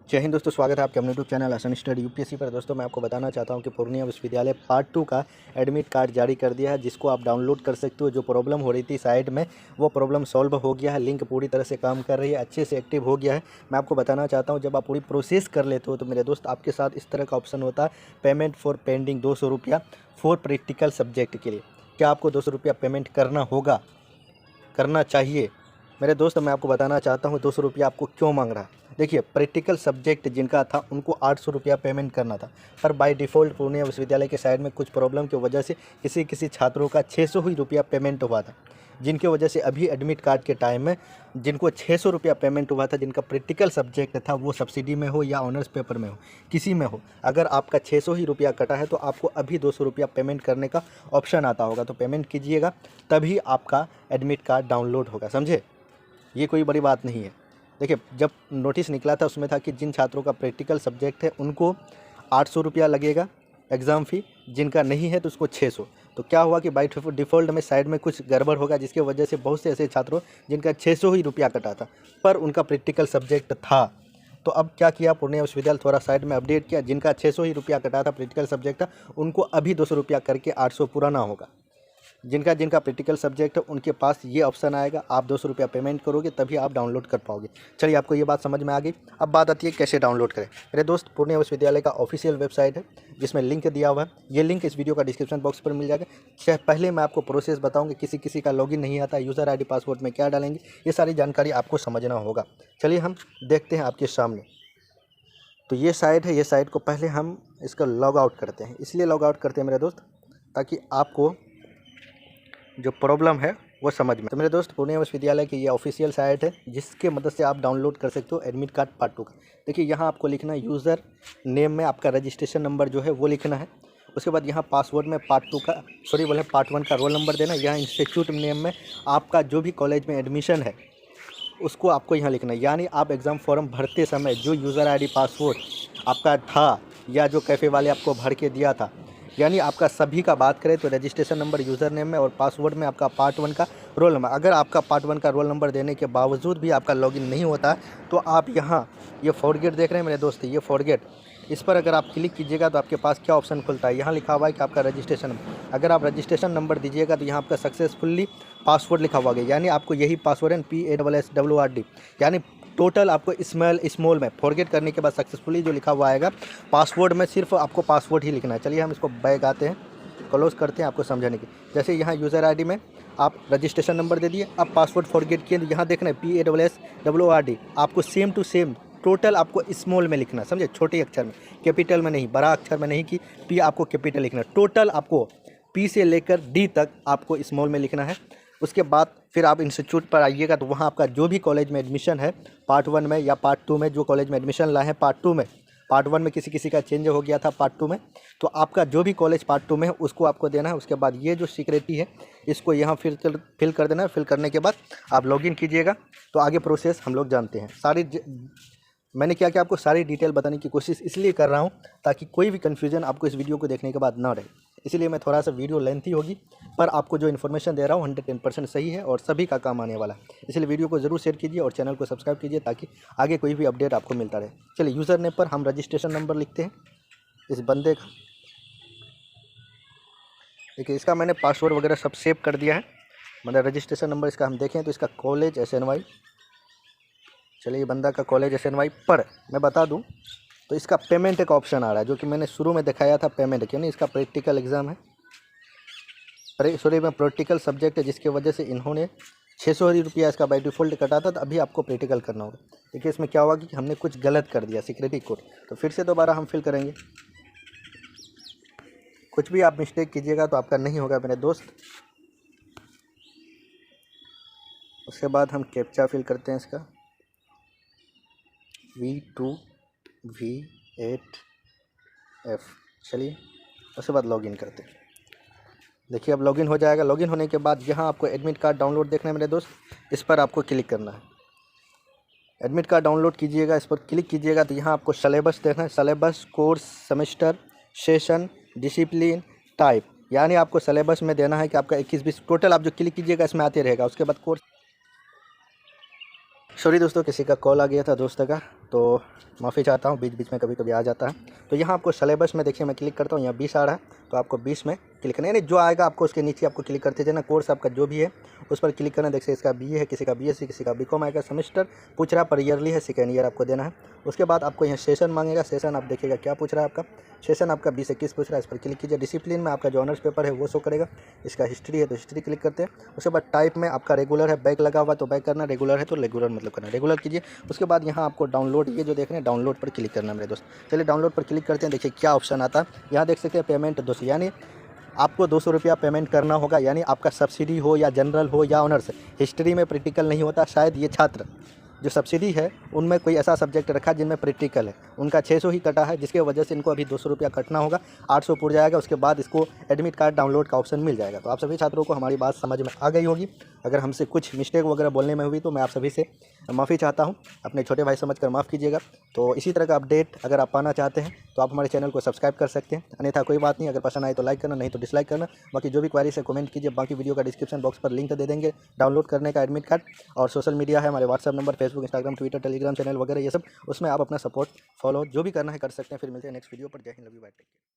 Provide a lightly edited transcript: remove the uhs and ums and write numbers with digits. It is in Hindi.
जय हिंद दोस्तों, स्वागत है आपके अपने यूट्यूब चैनल आसान स्टडी यूपीएससी पर। दोस्तों मैं आपको बताना चाहता हूं कि पूर्णिया विश्वविद्यालय पार्ट 2 का एडमिट कार्ड जारी कर दिया है, जिसको आप डाउनलोड कर सकते हो। जो प्रॉब्लम हो रही थी साइड में, वो प्रॉब्लम सॉल्व हो गया है। लिंक पूरी तरह से काम कर रही है, अच्छे से एक्टिव हो गया है। मैं आपको बताना चाहता हूँ, जब आप पूरी प्रोसेस कर लेते हो तो मेरे दोस्त आपके साथ इस तरह का ऑप्शन होता है, पेमेंट फॉर पेंडिंग 200 रुपया फॉर प्रैक्टिकल सब्जेक्ट के लिए। क्या आपको 200 रुपया पेमेंट करना होगा, करना चाहिए? मेरे दोस्त मैं आपको बताना चाहता हूँ 200 रुपया आपको क्यों मांग रहा है। देखिए, प्रैक्टिकल सब्जेक्ट जिनका था उनको 800 रुपया पेमेंट करना था, पर बाय डिफ़ॉल्ट पूर्णिया विश्वविद्यालय के साइड में कुछ प्रॉब्लम की वजह से किसी छात्रों का 600 ही रुपया पेमेंट हुआ था, जिनकी वजह से अभी एडमिट कार्ड के टाइम में जिनको 600 रुपया पेमेंट हुआ था, जिनका प्रैक्टिकल सब्जेक्ट था, वो सब्सिडी में हो या ऑनर्स पेपर में हो, किसी में हो, अगर आपका 600 ही रुपया कटा है तो आपको अभी 200 रुपया पेमेंट करने का ऑप्शन आता होगा। तो पेमेंट कीजिएगा, तभी आपका एडमिट कार्ड डाउनलोड होगा, समझे? ये कोई बड़ी बात नहीं है। देखिए, जब नोटिस निकला था उसमें था कि जिन छात्रों का प्रैक्टिकल सब्जेक्ट है उनको 800 रुपया लगेगा एग्ज़ाम फ़ी, जिनका नहीं है तो उसको 600। तो क्या हुआ कि बाई डिफ़ॉल्ट में साइड में कुछ गड़बड़ होगा, जिसकी वजह से बहुत से ऐसे छात्रों जिनका 600 ही रुपया कटा था, पर उनका प्रैक्टिकल सब्जेक्ट था। तो अब क्या किया पूर्णिया विश्वविद्यालय, थोड़ा साइड में अपडेट किया, जिनका 600 ही रुपया कटा था प्रैक्टिकल सब्जेक्ट था, उनको अभी 200 रुपया करके 800 पुराना होगा। जिनका जिनका प्रैक्टिकल सब्जेक्ट है उनके पास ये ऑप्शन आएगा, आप 200 रुपया पेमेंट करोगे तभी आप डाउनलोड कर पाओगे। चलिए, आपको ये बात समझ में आ गई। अब बात आती है कैसे डाउनलोड करें। मेरे दोस्त, पूर्णिया विश्वविद्यालय का ऑफिशियल वेबसाइट है, जिसमें लिंक दिया हुआ है। ये लिंक इस वीडियो का डिस्क्रिप्शन बॉक्स पर मिल जाएगा। पहले मैं आपको प्रोसेस बताऊँगा, किसी का लॉगिन नहीं आता, यूज़र ID पासवर्ड में क्या डालेंगे, ये सारी जानकारी आपको समझना होगा। चलिए हम देखते हैं आपके सामने। तो ये साइट है, ये साइट को पहले हम इसका लॉग आउट करते हैं। इसलिए लॉग आउट करते हैं मेरे दोस्त, ताकि आपको जो प्रॉब्लम है वो समझ में। तो मेरे दोस्त, पूर्णिया विश्वविद्यालय की ये ऑफिशियल साइट है, जिसके मदद से आप डाउनलोड कर सकते हो एडमिट कार्ड पार्ट 2 का। देखिए, यहाँ आपको लिखना है यूज़र नेम में आपका रजिस्ट्रेशन नंबर जो है वो लिखना है। उसके बाद यहाँ पासवर्ड में पार्ट 1 का रोल नंबर देना है। यहाँ इंस्टीट्यूट नेम में आपका जो भी कॉलेज में एडमिशन है उसको आपको यहाँ लिखना है। यानी आप एग्ज़ाम फॉर्म भरते समय जो यूज़र ID पासवर्ड आपका था, या जो कैफ़े वाले आपको भर के दिया था, यानी आपका सभी का बात करें तो रजिस्ट्रेशन नंबर यूज़र नेम में और पासवर्ड में आपका पार्ट 1 का रोल नंबर। अगर आपका पार्ट 1 का रोल नंबर देने के बावजूद भी आपका लॉगिन नहीं होता है, तो आप यहाँ ये फॉरगेट देख रहे हैं मेरे दोस्त, ये फॉरगेट, इस पर अगर आप क्लिक कीजिएगा तो आपके पास क्या ऑप्शन खुलता है। यहाँ लिखा हुआ है कि आपका रजिस्ट्रेशन नंबर, अगर आप रजिस्ट्रेशन नंबर दीजिएगा तो यहाँ आपका सक्सेसफुली पासवर्ड लिखा हुआ है, यानी आपको यही पासवर्ड है PASSWORD, यानी टोटल आपको स्मॉल में फॉरगेट करने के बाद सक्सेसफुली जो लिखा हुआ आएगा पासवर्ड में, सिर्फ आपको पासवर्ड ही लिखना है। चलिए हम इसको बैक आते हैं, क्लोज करते हैं आपको समझाने की। जैसे यहाँ यूज़र ID में आप रजिस्ट्रेशन नंबर दे दिए, अब पासवर्ड फॉरगेट किए, यहाँ देखना है PASSWORD, आपको सेम टू सेम टोटल आपको स्मॉल में लिखना, समझे, छोटे अक्षर में, कैपिटल में नहीं, बड़ा अक्षर में नहीं कि P आपको कैपिटल लिखना है। टोटल आपको P से लेकर D तक आपको स्मॉल में लिखना है। उसके बाद फिर आप इंस्टीट्यूट पर आइएगा, तो वहाँ आपका जो भी कॉलेज में एडमिशन है पार्ट 1 में या पार्ट 2 में, जो कॉलेज में एडमिशन लाए हैं पार्ट 2 में, पार्ट 1 में किसी का चेंज हो गया था पार्ट 2 में, तो आपका जो भी कॉलेज पार्ट 2 में है उसको आपको देना है। उसके बाद ये जो सिक्योरिटी है इसको यहाँ फिल कर देना है। फिल करने के बाद आप लॉगिन कीजिएगा, तो आगे प्रोसेस हम लोग जानते हैं। मैंने क्या आपको सारी डिटेल बताने की कोशिश इसलिए कर रहा हूँ ताकि कोई भी कन्फ्यूजन आपको इस वीडियो को देखने के बाद ना रहे। इसलिए मैं थोड़ा सा वीडियो लेंथी होगी, पर आपको जो इन्फॉर्मेशन दे रहा हूँ 110% सही है और सभी का काम आने वाला है। इसलिए वीडियो को ज़रूर शेयर कीजिए और चैनल को सब्सक्राइब कीजिए, ताकि आगे कोई भी अपडेट आपको मिलता रहे। चलिए, यूज़र नेम पर हम रजिस्ट्रेशन नंबर लिखते हैं इस बंदे का। देखिए, इसका मैंने पासवर्ड वगैरह सब सेव कर दिया है। मतलब रजिस्ट्रेशन नंबर इसका हम देखें तो इसका कॉलेज SNY, चलिए ये बंदा का कॉलेज SNY, पर मैं बता दूं तो इसका पेमेंट का ऑप्शन आ रहा है, जो कि मैंने शुरू में दिखाया था पेमेंट, क्यों नहीं, इसका प्रैक्टिकल एग्ज़ाम है, सॉरी में प्रैक्टिकल सब्जेक्ट है, जिसकी वजह से इन्होंने 600 रुपया इसका बाई डिफ़ॉल्ट कटा था। तो अभी आपको प्रैक्टिकल करना होगा। देखिए, इसमें क्या हुआ कि हमने कुछ गलत कर दिया सिक्योरिटी कोड, तो फिर से दोबारा हम फिल करेंगे। कुछ भी आप मिस्टेक कीजिएगा तो आपका नहीं होगा मेरे दोस्त। उसके बाद हम कैप्चा फिल करते हैं इसका, V2V8F। चलिए, उसके बाद लॉगिन करते हैं। देखिए, अब लॉगिन हो जाएगा। लॉगिन होने के बाद यहाँ आपको एडमिट कार्ड डाउनलोड देखना है मेरे दोस्त, इस पर आपको क्लिक करना है। एडमिट कार्ड डाउनलोड कीजिएगा, इस पर क्लिक कीजिएगा तो यहाँ आपको सिलेबस देखना है। Syllabus, course, semester, session, discipline, type, यानी आपको सिलेबस में देना है कि आपका 21-20 टोटल आप जो क्लिक कीजिएगा इसमें आते रहेगा। उसके बाद कोर्स, सॉरी दोस्तों, किसी का कॉल आ गया था दोस्त का, तो माफ़ी चाहता हूँ, बीच बीच में कभी कभी आ जाता है। तो यहाँ आपको सिलेबस में देखिए मैं क्लिक करता हूँ, यहाँ 20 आ रहा है, तो आपको 20 में क्लिक करना है, यानी जो आएगा आपको उसके नीचे आपको क्लिक करते जाना। कोर्स आपका जो भी है उस पर क्लिक करना। देखिए इसका बीए है, किसी का बीएससी, किसी का बीकॉम आएगा। सेमेस्टर पूछ रहा पर ईयरली है, सेकेंड ईयर आपको देना है। उसके बाद आपको यहाँ सेशन मांगेगा। सेशन आप देखिएगा क्या पूछ रहा है आपका। सेशन आपका 20 से 21 पूछ रहा है, इस पर क्लिक कीजिए। डिसिप्लिन में आपका जो ऑनर्स पेपर है वो शो करेगा। इसका हिस्ट्री है तो हिस्ट्री क्लिक करते हैं। उसके बाद टाइप में आपका रेगुलर है, बैक लगा हुआ तो बैक करना, रेगुलर है तो रेगुलर मतलब करना, रेगुलर कीजिए। उसके बाद यहाँ आपको डाउनलोड, ये जो देख रहे हैं डाउनलोड पर क्लिक करना है मेरे दोस्त। चलिए डाउनलोड पर क्लिक करते हैं। देखिए क्या ऑप्शन आता है, यहाँ देख सकते हैं पेमेंट 200, यानी आपको 200 रुपया पेमेंट करना होगा। यानी आपका सब्सिडी हो या जनरल हो या ऑनर्स, हिस्ट्री में प्रैक्टिकल नहीं होता। शायद ये छात्र जो सब्सिडी है उनमें कोई ऐसा सब्जेक्ट रखा जिनमें प्रैक्टिकल है, उनका 600 ही कटा है, जिसके वजह से इनको अभी 200 रुपया कटना होगा। 800 पुर जाएगा, उसके बाद इसको एडमिट कार्ड डाउनलोड का ऑप्शन मिल जाएगा। तो आप सभी छात्रों को हमारी बात समझ में आ गई होगी। अगर हमसे कुछ मिस्टेक वगैरह बोलने में हुई तो मैं आप सभी से माफ़ी चाहता हूँ, अपने छोटे भाई समझकर माफ़ कीजिएगा। तो इसी तरह का अपडेट अगर आप पाना चाहते हैं तो आप हमारे चैनल को सब्सक्राइब कर सकते हैं, अन्यथा कोई बात नहीं। अगर पसंद आए तो लाइक करना, नहीं तो डिसलाइक करना। बाकी जो भी क्वेरीज है कमेंट कीजिए। बाकी वीडियो का डिस्क्रिप्शन बॉक्स पर लिंक दे देंगे डाउनलोड करने का एडमिट कार्ड। और सोशल मीडिया है हमारे WhatsApp number, Facebook, Instagram, Twitter, Telegram channel वगैरह ये सब, उसमें आप अपना सपोर्ट फॉलो जो भी करना है कर सकते हैं। फिर मिलते हैं नेक्स्ट वीडियो पर। जय हिंद, love you, bye, take care.